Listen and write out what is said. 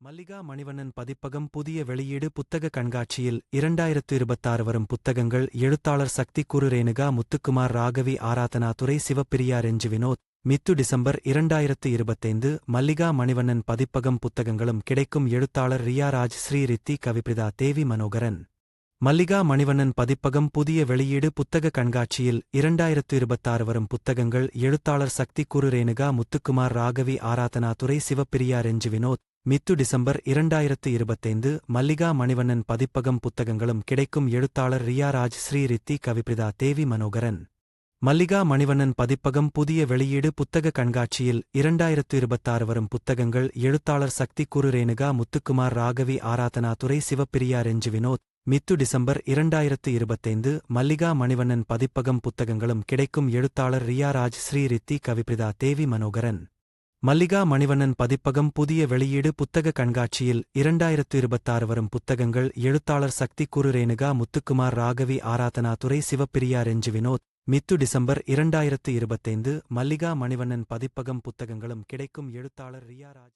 மல்லிகா மணிவண்ணன் பதிப்பகம் புதிய வெளியீடு புத்தக கண்காட்சியில் 2026 வரும் புத்தகங்கள் எழுத்தாளர் சக்தி குரு ரேணுகா முத்துக்குமார் ராகவி ஆராதனா துரை சிவப்பிரியா ரெஞ்சு வினோத் மித்து டிசம்பர் 2025 மல்லிகா மணிவண்ணன் பதிப்பகம் புத்தகங்களும் கிடைக்கும் எழுத்தாளர் ரியா ராஜ் ஸ்ரீ ரித்தி கவிப்ரிதா தேவி மனோகரன் மல்லிகா மணிவண்ணன் பதிப்பகம் புதிய வெளியீடு புத்தக கண்காட்சியில் 2026 வரும் புத்தகங்கள் எழுத்தாளர் சக்தி குரு ரேணுகா முத்துக்குமார் ராகவி ஆராதனா துரை சிவப்பிரியா ரெஞ்சு வினோத் மித்து டிசம்பர் 2025 மல்லிகா மணிவண்ணன் பதிப்பகம் புத்தகங்களும் கிடைக்கும் எழுத்தாளர் ரியா ராஜ் ஸ்ரீ ரித்தி கவிப்ரிதா தேவி மனோகரன் மல்லிகா மணிவண்ணன் பதிப்பகம் புதிய வெளியீடு புத்தக கண்காட்சியில் 2026 வரும் புத்தகங்கள் எழுத்தாளர் சக்தி குரு ரேணுகா முத்துக்குமார் ராகவி ஆராதனா துரை சிவப்பிரியா ரெஞ்சு வினோத் மித்து டிசம்பர் 2025 மல்லிகா மணிவண்ணன் பதிப்பகம் புத்தகங்களும் கிடைக்கும் எழுத்தாளர் ரியா ராஜ் ஸ்ரீ ரித்தி கவிப்ரிதா தேவி மனோகரன் மல்லிகா மணிவண்ணன் பதிப்பகம் புதிய வெளியீடு புத்தக கண்காட்சியில் 2026 வரும் புத்தகங்கள் எழுத்தாளர் சக்தி குரு ரேணுகா முத்துக்குமார் ராகவி ஆராதனா துரை சிவப்பிரியா ரெஞ்சு வினோத் மித்து டிசம்பர் 2025 மல்லிகா மணிவண்ணன் பதிப்பகம் புத்தகங்களும் கிடைக்கும் எழுத்தாளர் ரியா ராஜ்